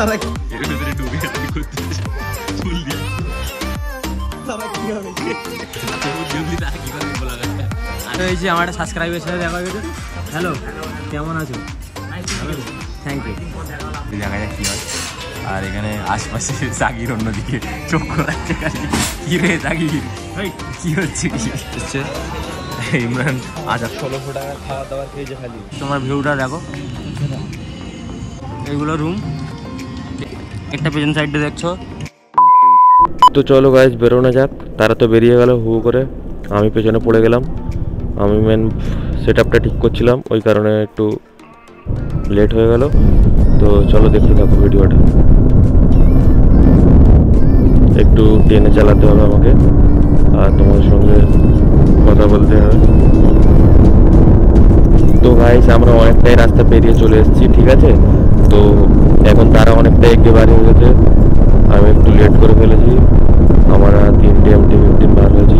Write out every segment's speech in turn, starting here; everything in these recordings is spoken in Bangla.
এর ভিতরে ঢুকে কি করতেছে চুল দিয়ে সারা কি হবে চুল দিয়ে আর কি করে বলা যায় আর এই যে আমার সাবস্ক্রাইবের সাথে দেখা হয়েছে হ্যালো কেমন আছো থ্যাংক ইউ দেখা যাক কি হয় আর এখানে আশপাশে জাগির অন্যদিকে চোখ করাচ্ছে খালি কি রে জাগি কি হচ্ছে কি হচ্ছে ইমরান আজ 1600 টাকা খাওয়া দাওয়ার খেয়েছে খালি তোমার ভিউটা দেখো এইগুলো রুম একটা পেছন সাইডে দেখছো তো চলো গাইস বেরোনো যাক তারা তো বেরিয়ে গেল হু করে আমি পেছনে পড়ে গেলাম আমি মেন সেটআপটা ঠিক করছিলাম ওই কারণে একটু লেট হয়ে গেল তো চলো দেখতে থাকো ভিডিওটা একটু টেনে চালাতে হবে আমাকে আর তোমার সঙ্গে কথা বলতে হবে তো গাইস আমরা অনেকটাই রাস্তা পেরিয়ে চলে এসেছি ঠিক আছে তো এখন তারা অনেকটাই এগিয়ে বার হয়ে গেছে আমি একটু লেট করে ফেলেছি আমরা 3টে MT-15 বার হয়েছি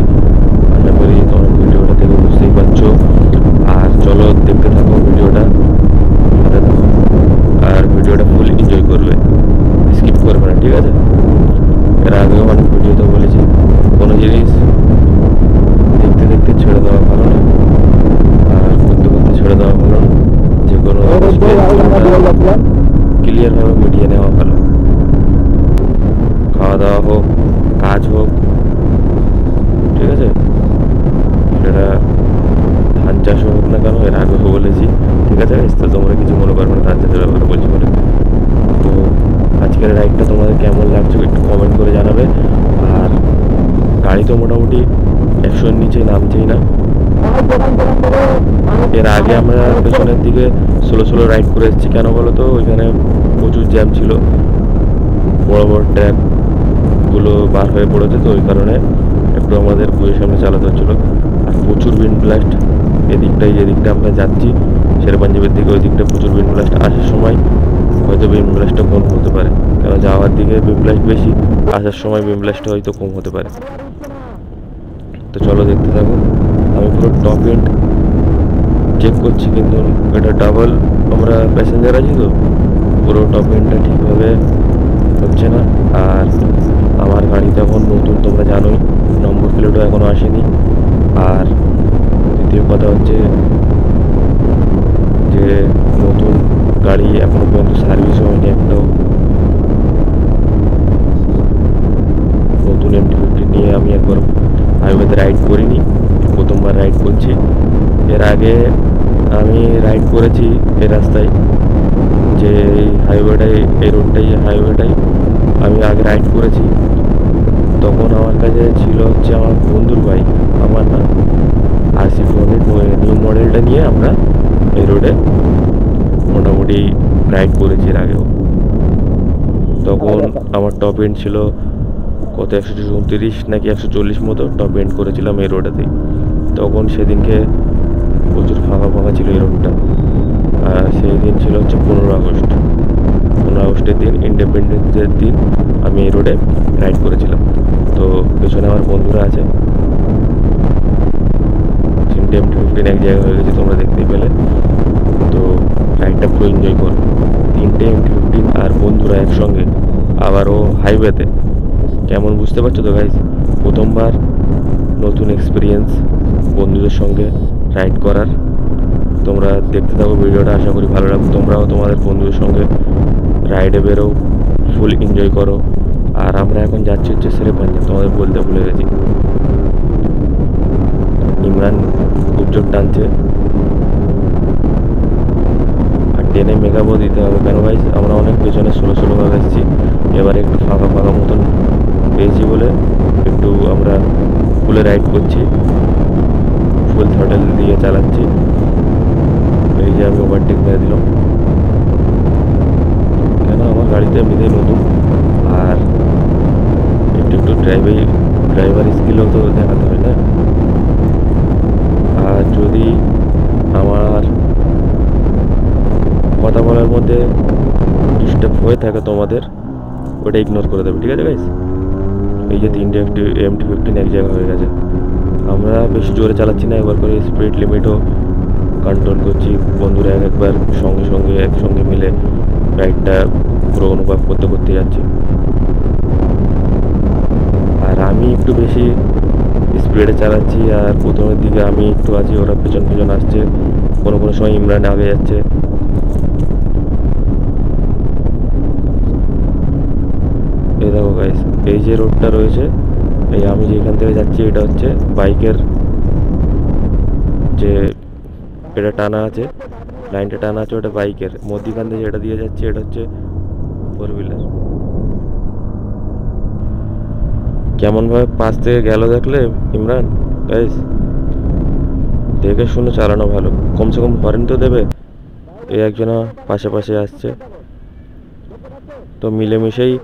আশা করি তোমরা ভিডিওটা দেখে বুঝতেই পারছো আর চলো দেখতে থাকো ভিডিওটা আর ভিডিওটা ফুল এনজয় করবে স্কিপ করবে না ঠিক আছে এর আগেও অনেক ভিডিওতে বলেছি কোনো জিনিস দেখতে দেখতে ছেড়ে দেওয়া ভালো না আর করতে করতে ছেড়ে দেওয়া ভালো না যে কোনো ক্লিয়ারভাবে মিটিয়ে নেওয়া ভালো খাওয়া দাওয়া হোক কাজ হোক ঠিক আছে সেটা ধান চাষও হোক না কেন এর আগেও বলেছি ঠিক আছে তো তোমরা কিছু মনে করবে না ধান চাষের ব্যাপারে বলছি বলে তো আজকের রাইডটা তোমাদের কেমন লাগছে একটু কমেন্ট করে জানাবে আর গাড়ি তো মোটামুটি 100-এর নিচে নামছেই না এর আগে আমরা পেছনের দিকে স্লো রাইড করে এসেছি কেন বলো তো ওইখানে প্রচুর জ্যাম ছিল বড় বড় ট্র্যাকগুলো বার হয়ে পড়েছে তো ওই কারণে একটু আমাদের বুঝে সামনে চালাতে হচ্ছিলো আর প্রচুর উইন্ড ব্লাস্ট এদিকটাই যেদিকটা আমরা যাচ্ছি শের পাঞ্জাবের দিকে ওই দিকটা প্রচুর উইন্ড ব্লাস্ট আসার সময় হয়তো বিম ব্লাস্টটা কম হতে পারে কেন যাওয়ার দিকে বিম ব্লাস্ট বেশি আসার সময় বিম ব্লাস্টটা হয়তো কম হতে পারে তো চলো দেখতে থাকো আমি পুরো টপ এন্ড চেক করছি কিন্তু এটা ডাবল আমরা প্যাসেঞ্জার আছি তো পুরো টপ এন্ডটা ঠিকভাবে হচ্ছে না আর আমার গাড়িতে এখন নতুন তোমরা জানোই নম্বর প্লেটও এখনও আসেনি আর দ্বিতীয় কথা হচ্ছে যে নতুন গাড়ি এখনো পর্যন্ত সার্ভিসও হয়নি একটাও নতুন MT-15 নিয়ে আমি একবার হাইওয়েতে রাইড করিনি প্রথমবার রাইড করছি এর আগে আমি রাইড করেছি এই রাস্তায় যে হাইওয়েটাই এই রোডটাই হাইওয়েটাই আমি আগে রাইড করেছি তখন আমার কাছে ছিল হচ্ছে আমার বন্ধুর বাইক আমার না RC400 নিউ মডেলটা নিয়ে আমরা এই রোডে মোটামুটি রাইড করেছি এর আগেও তখন আমার টপ এন্ড ছিল কত 134 নাকি 140 মতো টপ এন্ড করেছিলাম এই রোডেতেই তখন সেদিনকে প্রচুর ফাঁকা ছিল এই রোডটা আর সেই দিন ছিল হচ্ছে 15 আগস্টের দিন ইন্ডিপেন্ডেন্সের দিন আমি এই রোডে রাইড করেছিলাম তো পেছনে আমার বন্ধুরা আছে 3টে MT-15 এক জায়গায় হয়ে গেছে তোমরা দেখতেই পেলে তো রাইডটা পুরো এনজয় করো 3টে MT-15 আর বন্ধুরা একসঙ্গে আবারও হাইওয়েতে কেমন বুঝতে পারছো তো গাইজ প্রথমবার নতুন এক্সপিরিয়েন্স বন্ধুদের সঙ্গে রাইড করার তোমরা দেখতে থাকো ভিডিওটা আশা করি ভালো লাগবে তোমরাও তোমাদের বন্ধুদের সঙ্গে রাইডে বেরো ফুল এনজয় করো আর আমরা এখন যাচ্ছি হচ্ছে শেরে পাঞ্জাব তোমাদের বলতে ভুলে গেছি ইমরান খুব জোর টানছে আর টেনে মেকাবো দিতে হবে কেন গাইজ আমরা অনেক পেছনে স্লোভাবে এসেছি এবারে একটু ফাঁকা মতন পেয়েছি বলে একটু আমরা ফুলে রাইড করছি ফুল থ্রটল দিয়ে চালাচ্ছি এই যে আমি ওভারটেক মেরে দিলাম কেন আমার গাড়িতে এমনিতেই নতুন আর একটু ড্রাইভার স্কিলও তো দেখাতে হয় না আর যদি আমার কথা বলার মধ্যে ডিস্টার্ব হয়ে থাকে তোমাদের ওটা ইগনোর করে দেবে ঠিক আছে গাইস এই যে 3টে MT-15 এক জায়গা হয়ে গেছে আমরা বেশি জোরে চালাচ্ছি না এবার করে স্পিড লিমিটও কন্ট্রোল করছি। বন্ধুরা একবার একসঙ্গে মিলে রাইডটা পুরো অনুভব করতে যাচ্ছি। আর আমি একটু বেশি স্পিডে চালাচ্ছি, আর প্রথমের দিকে আমি একটু আছি, ওরা পেছন আসছে। কোনো সময় ইমরান আগে যাচ্ছে। এই দেখো গাইস, এই যে রোডটা রয়েছে, এই আমি যেখান থেকে যাচ্ছি এটা হচ্ছে বাইকের যে এটা টানা আছে, লাইনটা টানা আছে, ওটা বাইকের। মধ্যিখান থেকে এটা দিয়ে যাচ্ছে, এটা হচ্ছে 4 হুইলার। কেমনভাবে পাশ থেকে গেল দেখলে ইমরান গাইস, দেখে শুনে চালানো ভালো, কমসে কম হরেন তো দেবে। এই একজনা পাশে আসছে, তো মিলেমিশেই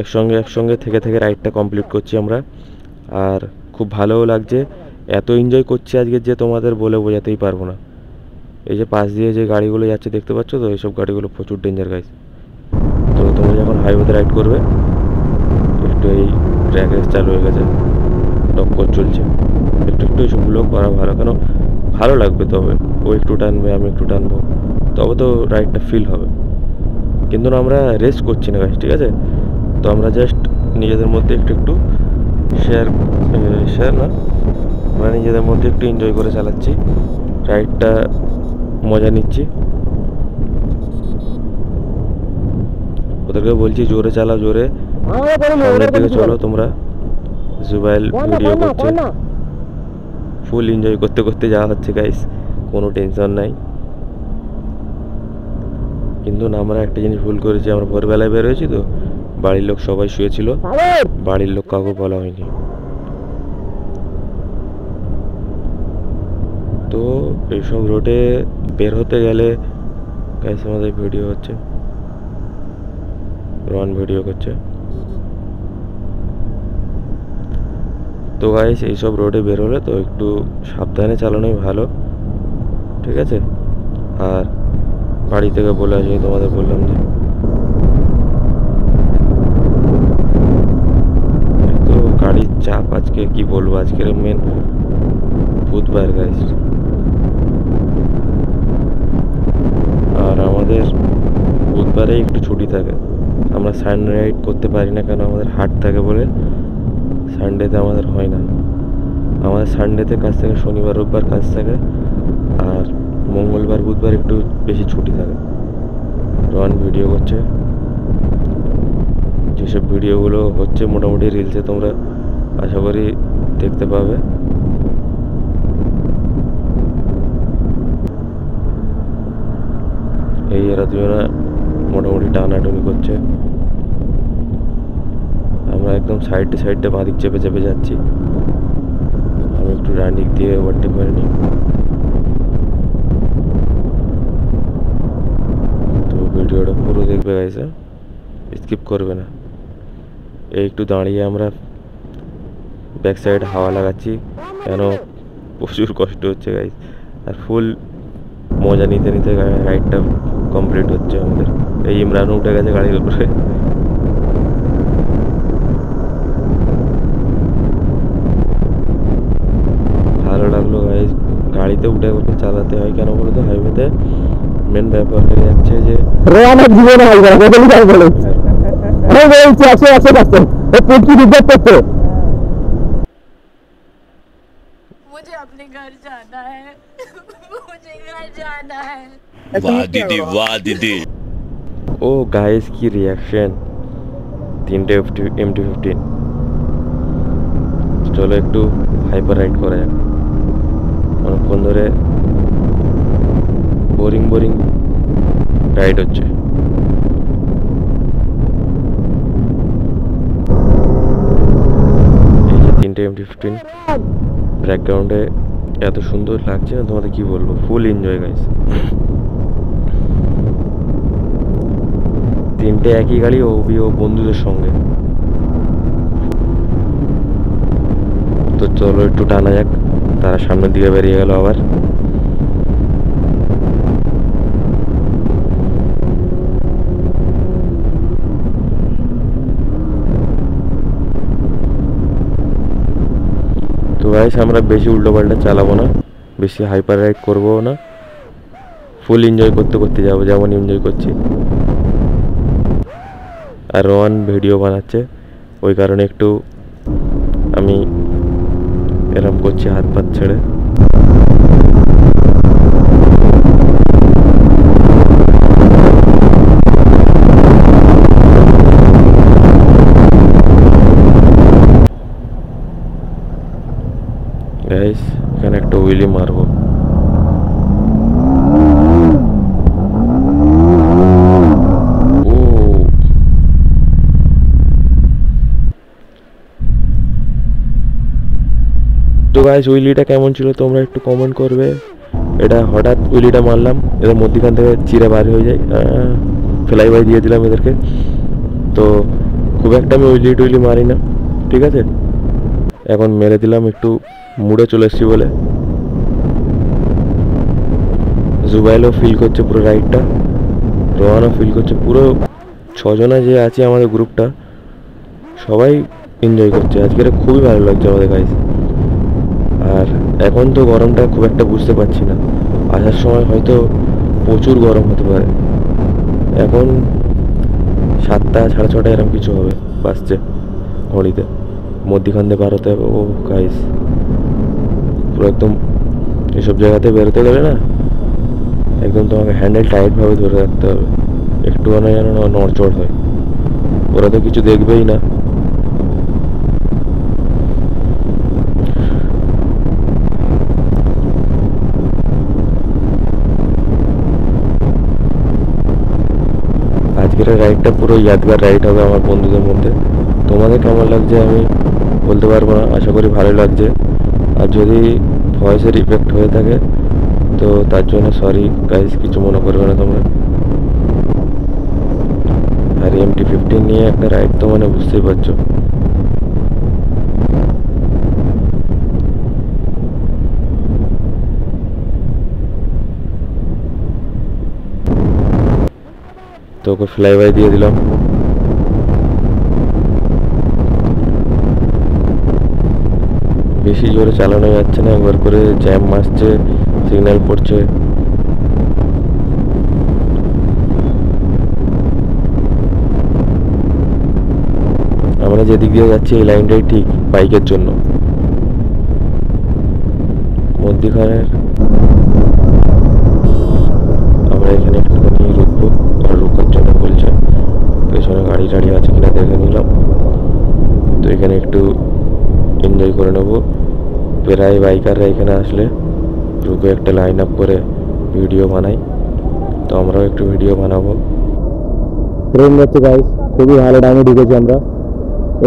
একসঙ্গে থেকে রাইডটা কমপ্লিট করছি আমরা। আর খুব ভালোও লাগছে, এত এনজয় করছি আজকে যে তোমাদের বলে বোঝাতেই পারবো না। এই যে পাশ দিয়ে যে গাড়িগুলো যাচ্ছে দেখতে পাচ্ছ তো, এইসব গাড়িগুলো প্রচুর ডেঞ্জার গাইস। তো তোমরা যখন হাইওয়েতে রাইড করবে, একটু এই ট্র্যাক রেস চালু হয়ে গেছে, টক্কর চলছে, একটু এসবগুলো করা ভালো, কেন ভালো লাগবে। তবে ও একটু টানবে, আমি একটু টানবো, তবে তো রাইডটা ফিল হবে। কিন্তু আমরা রেস্ট করছি না গাইস, ঠিক আছে? তো আমরা জাস্ট নিজেদের মধ্যে একটু শেয়ার না, আমরা নিজেদের মধ্যে একটু এনজয় করে চালাচ্ছি, রাইডটা মজা নিচ্ছি। ওদেরকে বলছি জোরে চালাও, জোরে সামনের দিকে চলো তোমরা। জুবাইল ভিডিও করছে, ফুল এনজয় করতে যাওয়া হচ্ছে গাইস, কোনো টেনশন নাই। কিন্তু না, আমরা একটা জিনিস ভুল করেছি, আমরা ভোরবেলায় বেরোয়েছি তো, বাড়ির লোক সবাই শুয়েছিল, বাড়ির লোক কাউকে বলা হয়নি। তো এইসব রোডে বের হতে গেলে গাইস আমাদের ভিডিও হচ্ছে, রন ভিডিও করছে। তো গাইস এইসব রোডে বের হলে তো একটু সাবধানে চালানোই ভালো, ঠিক আছে? আর বাড়ি থেকে বলে আসি, তোমাদের বললাম যে তো গাড়ির চাপ আজকে কি বলবো, আজকের মেন বুধবার গাইস, আর আমাদের বুধবারে একটু ছুটি থাকে। আমরা সানডে রাইড করতে পারি না, কেন আমাদের হাট থাকে বলে। সানডেতে আমাদের হয় না, আমাদের সানডেতে কাজ থাকে, শনিবার রোববার কাজ থাকে, আর মঙ্গলবার বুধবার একটু বেশি ছুটি থাকে। রন ভিডিও করছে, যেসব ভিডিওগুলো হচ্ছে মোটামুটি রিলসে তোমরা আশা করি দেখতে পাবে। এই এরা দুজনা মোটামুটি টানাটুনি করছে, আমরা একদম সাইডে বাঁদিক চেপে যাচ্ছি। আমি একটু ডান দিক দিয়ে ওভারটেক করে নিই। তো ভিডিওটা পুরো দেখবে গাইস, স্কিপ করবে না। এই একটু দাঁড়িয়ে আমরা ব্যাক সাইড হাওয়া লাগাচ্ছি, কেন প্রচুর কষ্ট হচ্ছে গাইস। আর ফুল মজা নিতে রাইডটা কমপ্লিট হচ্ছে আমাদের। এই ইমরান উঠে গেছে গাড়ির উপরে। ভালো লাগলো গাইস, গাড়িতে উঠে চালাতে হয়, কেন বলো তো? হাইওয়েতে মেন ব্যাপার হয়ে যাচ্ছে যে मुझे अपने घर जाना है मुझे घर जाना है। वाह दीदी, वाह दीदी। ও গাইস কি রিয়াকশন, 3টে MT-15। চলো একটু হাইপার রাইড করা যাক। অনেকক্ষণ ধরে বোরিং রাইড হচ্ছে। এই যে 3টে MT-15 ব্যাকগ্রাউন্ডে এত সুন্দর লাগছে না, তোমাদের কি বলবো, ফুল এনজয় গাইস। 3টে একই গাড়ি, ও বন্ধুদের সঙ্গে। তো চলো একটু টানা যাক। তারা সামনের দিকে বেরিয়ে গেল আবার। তো গাইস আমরা বেশি উল্টো পাল্টা চালাবো না, বেশি হাইপার রাইড করবো না। ফুল এনজয় করতে করতে যাবো, যেমন এনজয় করছি। আর রোহান ভিডিও বানাচ্ছে, ওই কারণে একটু আমি এরম করছি হাত পাত ছেড়ে। গাইস এখানে একটা উইলি মারবো। তো গাইস উইলিটা কেমন ছিল তোমরা একটু কমেন্ট করবে। এটা হঠাৎ উইলিটা মারলাম, এদের মধ্যখান থেকে চিরা বার হয়ে যায়, ফ্লাই বাই দিয়ে দিলাম এদেরকে। তো খুব একটা আমি উইলি টুইলি মারি না, ঠিক আছে। এখন মেরে দিলাম, একটু মুড়ে চলে এসেছি বলে। জুবাইলও ফিল করছে পুরো রাইডটা, রোহানও ফিল করছে, পুরো 6 জনা যে আছে আমাদের গ্রুপটা সবাই এনজয় করছে। আজকের খুবই ভালো লাগছে আমাদের গাইস। আর এখন তো গরমটা খুব একটা বুঝতে পারছি না, আসার সময় হয়তো প্রচুর গরম হতে পারে। এখন 7টা 6:30 এরকম কিছু হবে, বাসছে ঘড়িতে। মধ্যখান দিয়ে বেরোতে হবে। ও গাইস পুরো একদম এসব জায়গাতে বেরোতে গেলে না একদম তোমাকে হ্যান্ডেল টাইটভাবে ধরে রাখতে হবে, একটু না যেন নড়চড় হয়। ওরা তো কিছু দেখবেই না। আজকের রাইডটা পুরো ইয়াদগার রাইড হবে আমার বন্ধুদের মধ্যে। তোমাদের কেমন লাগছে আমি বলতে পারবো না, আশা করি ভালো লাগছে। আর যদি ভয়েসের ইফেক্ট হয়ে থাকে তো তার জন্য সরি গাইস, কিছু মনে করবে না তোমরা। আর MT-15 নিয়ে একটা রাইড তো মানে বুঝতেই পারছো। তো ওকে ফ্লাই বাই দিয়ে দিলাম। বেশি জোরে চালানো যাচ্ছে না, একবার করে জ্যাম আসছে, সিগন্যাল পড়ছে। আমরা যেদিক দিয়ে যাচ্ছি এই লাইনটাই ঠিক বাইকের জন্য। মধ্যখানের আমরা এখানে একটুখানি রুকবো, আর রুকার জন্য বলছে। পেছনে গাড়ি টাড়ি আছে কিনা দেখে নিলাম। তো এখানে একটু এনজয় করে নেবো। প্রায় বাইকাররা এখানে আসলে রুকে একটা লাইন আপ করে ভিডিও বানাই, তো আমরাও একটু ভিডিও বানাবো। ট্রেন যাচ্ছে গাইস, খুবই ভালো টাইমে ঢুকেছি আমরা,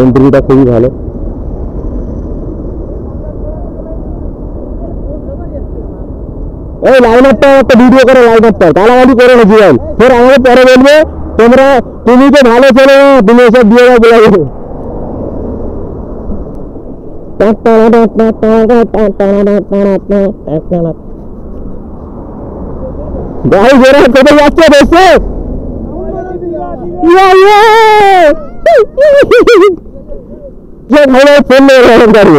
এন্ট্রিটা খুবই ভালো। এই লাইন আপটা একটা ভিডিও করে লাইন আপটা গালাগালি করে না জীবন, ফের আমাকে পরে বলবে তোমরা তুমি তো ভালো ছেলে না, তুমি এসব দিয়ে দাও বলে। গাড়ি ঘোড়া কোথায় যাচ্ছে দেখছে? ফোন নিয়ে গাড়ি।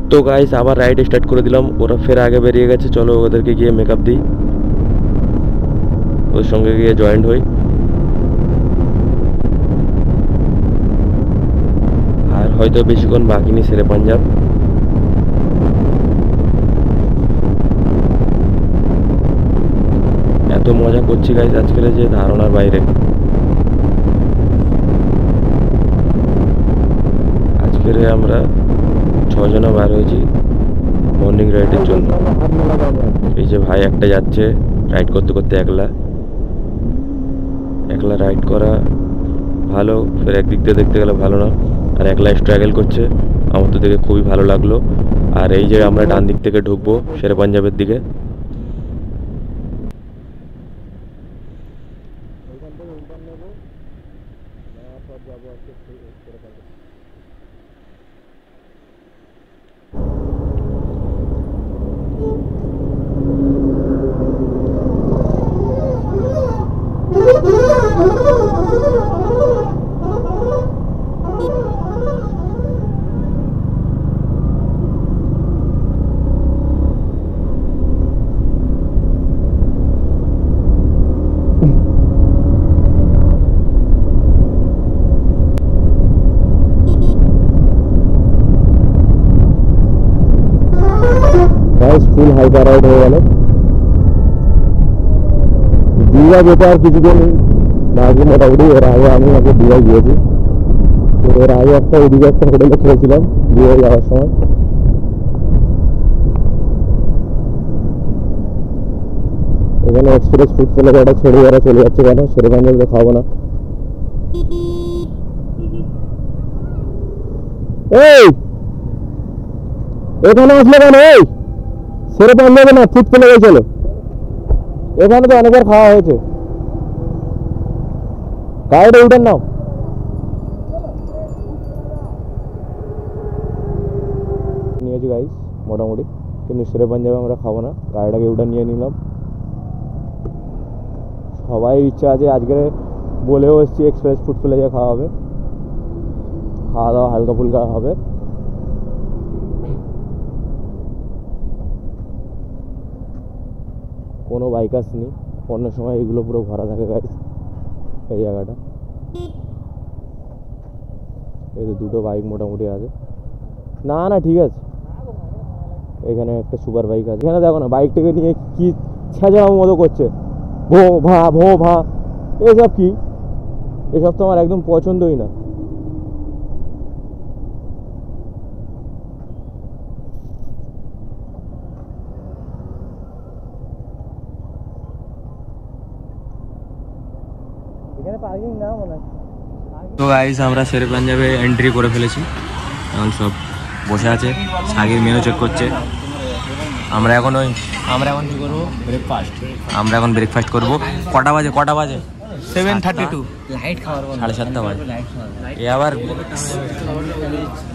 তো গাইস আবার রাইড স্টার্ট করে দিলাম, ওরা ফের আগে বেরিয়ে গেছে। চলো ওদেরকে গিয়ে মেকআপ দিই, ওর সঙ্গে গিয়ে জয়েন্ট হই। আর হয়তো বেশিক্ষণ বাকি নেই শেরে পাঞ্জাব। এত মজা করছি গাইস আজকের যে ধারণার বাইরে। আজকের আমরা 6 জনা বার হয়েছি মর্নিং রাইডের জন্য। এই যে ভাই একটা যাচ্ছে রাইড করতে করতে, একলা একলা রাইড করা ভালো, ফের একদিক দিয়ে দেখতে গেলে ভালো না। আর একলা স্ট্রাগল করছে, আমার তো দেখে খুবই ভালো লাগলো। আর এই যে আমরা ডান দিক থেকে ঢুকবো শেরে পাঞ্জাবের দিকে। গাইস ফুল হাইপার রাইড হয়ে গেল। দীঘা যেতে আর কিছুদিন বাকি, মোটামুটি এর আগে আমি আগে দীঘায় গিয়েছি। তো এর আগে একটা এদিকে একটা হোটেলে খেয়েছিলাম দীঘায় যাওয়ার সময়। এখানে এক্সপ্রেস ফুড পেলে একটা ছেড়ে যারা চলে যাচ্ছে, কেন শেরেপাঞ্জাবে খাবো না? এই এখানে আসলে কেন? এই শেরেপাঞ্জাবে না, ফুড পেলে চলো, এখানে তো অনেকবার খাওয়া হয়েছে। গাড়িটা উঠার নাও। নিয়েছি গাইস মোটামুটি, কিন্তু শেরেপাঞ্জাবে আমরা খাবো না, গাড়িটাকে উঠান নিয়ে নিলাম। সবাই ইচ্ছা আছে আজকে, বলেও এসছি এক্সপ্রেস ফুড প্লেজে খাওয়া হবে, খাওয়া দাওয়া হালকা ফুলকা হবে। কোনো বাইকার্স নেই, অন্য সময় এগুলো পুরো ভরা থাকে গাইস এই জায়গাটা। এই তো দুটো বাইক মোটামুটি আছে। না না ঠিক আছে, এখানে একটা সুপার বাইক আছে। এখানে দেখো না বাইকটাকে নিয়ে কি ছেঁচড়ার মতো করছে, ভো ভা এসব কি, এসব তো আমার একদম পছন্দই না। এখানে পার্কিং না মনে হয়। তো গাইস আমরা শেরেপাঞ্জাবে এন্ট্রি করে ফেলেছি, এখন সব বসে আছে, সাগির মেনু চেক করছে। আমরা এখন কি করবো? ব্রেকফাস্ট। আমরা এখন ব্রেকফাস্ট করবো। কটা বাজে? 7:32। লাইট খাবার 7:30 বাজে। এ আবার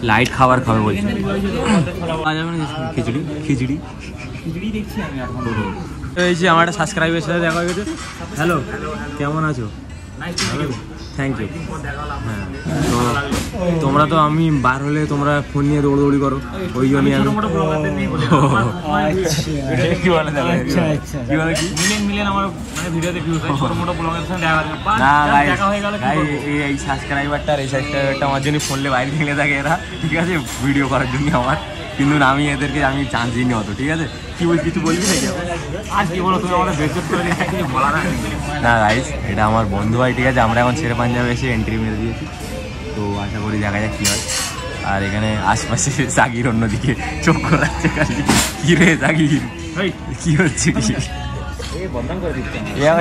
লাইট খাবার খাবে বলছে। খিচুড়ি দেখছি আমি এখন। এই যে আমার একটা সাবস্ক্রাইবের সাথে দেখা হয়ে গেছে। হ্যালো, কেমন আছো? Thank you. হ্যাঁ, তো তোমরা তো আমি বার হলে তোমরা ফোন নিয়ে দৌড়দৌড়ি করো, ওই জন্যই আমি কি বলে মিলিয়ন আমার মানে ভিডিওতে ভিউজ হয়, ছোট মোটো ব্লগের সঙ্গে দেখা হয়ে গেল। এই সাবস্ক্রাইবারটা আমার জন্য ফোনলে বাইরে গেলে থাকে এরা, ঠিক আছে, ভিডিও করার জন্য আমার, কিন্তু আমি এদেরকে আমি চান্স দিইনি অত, ঠিক আছে। কিছু বলবি নাকি? আর কি বলো, তুমি আমাদের বেজত করে কিছু বলা না গাইস, এটা আমার বন্ধু ভাই, ঠিক আছে। আমরা এখন শেরেপাঞ্জাবে এসে এন্ট্রি মেরে দিয়েছি, তো আশা করি দেখা যাক কী হয়। আর এখানে আশপাশে সাগির অন্যদিকে চোখ করাচ্ছে খালি, কি রে সাগির কি হচ্ছে কি?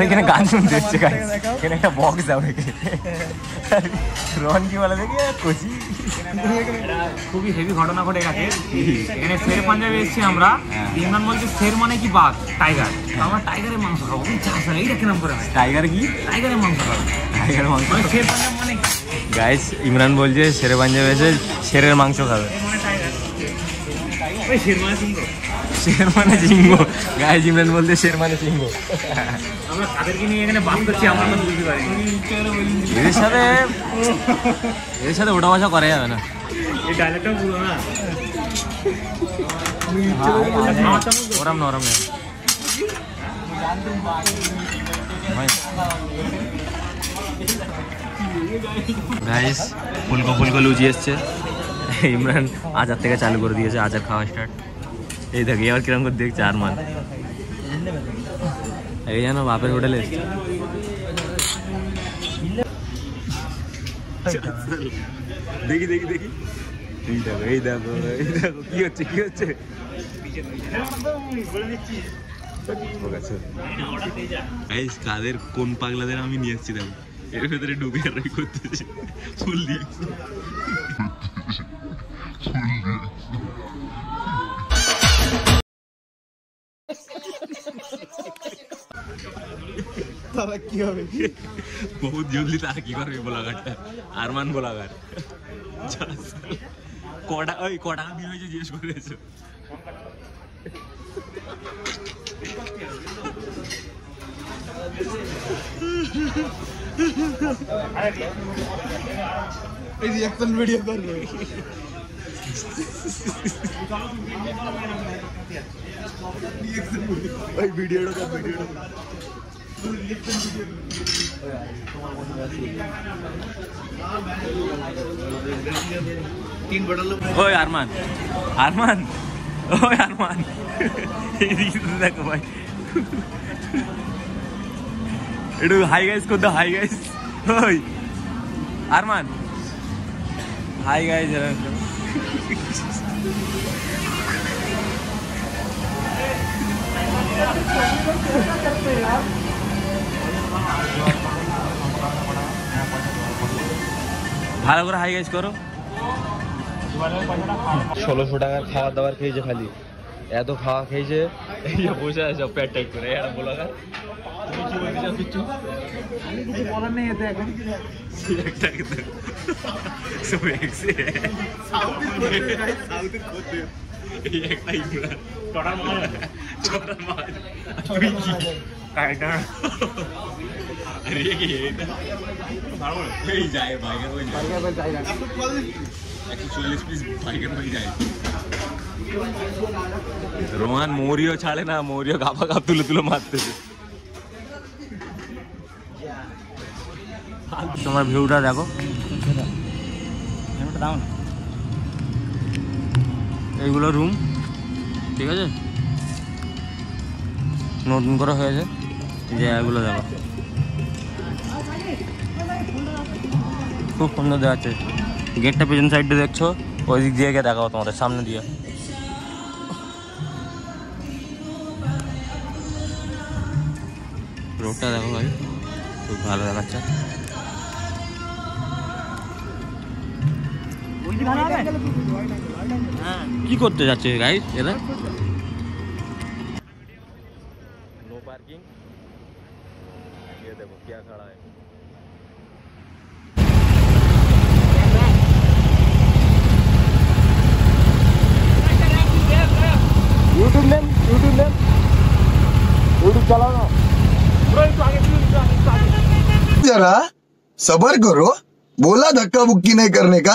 এখানে গান শুনতে এসছে গাইস, এখানে একটা বক্স দাও রেখে রন কি বলে দেখি কচি। খুবই হেভি ঘটনা ঘটে গেছে এখানে শেরেপাঞ্জাবে এসেছি আমরা। ইমরান বলছে শের মানে কি বাঘ, টাইগার, আমরা টাইগারের মাংস খাবো। এইটা কিরম করে টাইগার কি? টাইগারের মাংস খাবো, টাইগারের মাংস। শেরেপাঞ্জাব মানে গাইস ইমরান বলছে শেরেপাঞ্জাবে এসে শেরের মাংস খাবে। শের মানে সিংহ গাইস, ইমরান বলতে শের মানে সিংহ। আমরা তাদেরকে নিয়ে এখানে বাস করছি, আমরা বুঝতে পারি এদের সাথে ওঠা বসা করা যাবে না। এই ডায়লগটা পুরো না, ওরম না গাইস। ফুলকো লুচি এসছে, ইমরান আচার থেকে চালু করে দিয়েছে, আচার খাওয়া স্টার্ট। এই দেখি এবার কিরম করে দেখছে আরমান, এই জানো বাপের হোটেলে দেখি এই দেখো কি হচ্ছে কাদের কোন পাগলাদের আমি নিয়ে এসেছি দেখো, এর ভেতরে ডুবে আর করতেছে ফুল দিয়ে। কি হবে বহুত জলদি তারা কি করবে বোলাঘাটটা, আরমান বোলাঘাট। কটা দিয়ে হয়েছে জিজ্ঞেস করেছো? এই রিঅ্যাকশন ভিডিও করবে। ওই ভিডিওটা ওই আরমান ওই আরমান এইদিকে তো দেখো ভাই একটু হাই গাইস করতে হাই গাইস ওই আরমান হাই গাইস ভালো করে হাই গাইস করো 1600 টাকার খাওয়া দাওয়ার খেয়েছে খালি এত খাওয়া খেয়েছে এই যে বসে আছে পেট টাইট করে এটা বলা তুমি কি বলতে চাও কিছু আমি কিছু বলার নেই এতে এখন একটা একটা সব এক্সে সাউথ কোতে এই একটা ইমরা টোটাল মাল তুই কি কাইটা আরে কি এটা ভালো এই যায় বাইরে ওই যায় 140 পিস বাইরে হয়ে যায় রোহান মৌরিও ছাড়ে না মৌরিও কাপা কাপ তুলে তুলে মারতেছে তোমার ভিউটা দেখো এইগুলো রুম ঠিক আছে নতুন করে হয়েছে যে এগুলো দেখো খুব সুন্দর দেখাচ্ছে গেটটা পেছন সাইডে দেখছো ওই দিক দিয়ে গিয়ে দেখাও তোমাদের সামনে দিয়ে রোডটা দেখো ভাই খুব ভালো দেখাচ্ছে কি করতে যাচ্ছে গাইস এরা नो पार्किंग ये देखो क्या खड़ा है यूट्यूब चलाओ ना जरा सबर करो बोला धक्का बुक्की नहीं करने का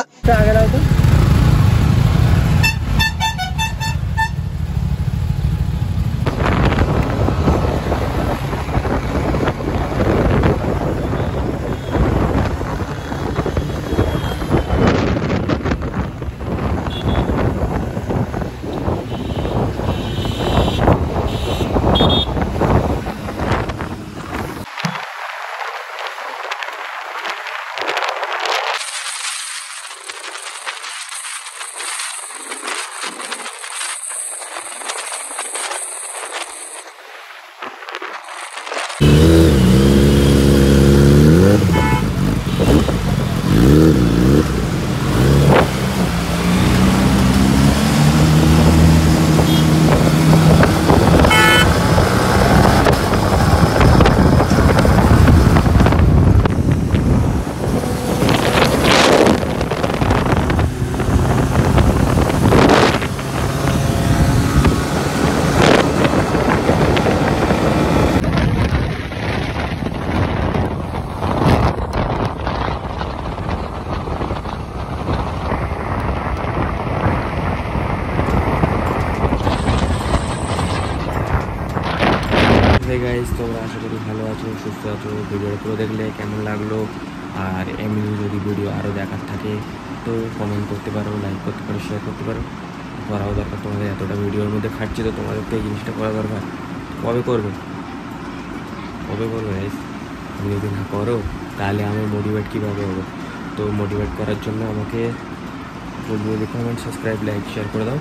গাইস তোমরা আশা করি ভালো আছো সুস্থ আছো ভিডিওটা পুরো দেখলে কেমন লাগলো আর এমনি যদি ভিডিও আরও দেখার থাকে তো কমেন্ট করতে পারো লাইক করতে পারো শেয়ার করতে পারো করাও দরকার তোমাদের এতটা ভিডিওর মধ্যে খাটছি তো তোমাদেরকে এই জিনিসটা করা দরকার কবে করবে গাইস তুমি যদি না করো তাহলে আমি মোটিভেট কীভাবে হবো তো মোটিভেট করার জন্য আমাকে বলবো কমেন্ট সাবস্ক্রাইব লাইক শেয়ার করে দাও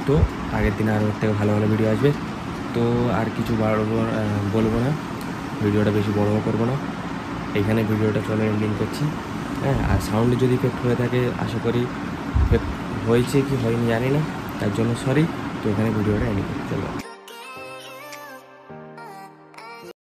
তো আগের দিন আরও থেকে ভালো ভালো ভিডিও আসবে তো আর কিছু বলবো না ভিডিওটা বেশি বড়ও করবো না এখানে ভিডিওটা চলে এন্ডিং করছি হ্যাঁ আর সাউন্ডে যদি ইফেক্ট হয়ে থাকে আশা করি হয়েছে কি হয়নি জানি না তার জন্য সরি তো এখানে ভিডিওটা এন্ডিং করতে চলো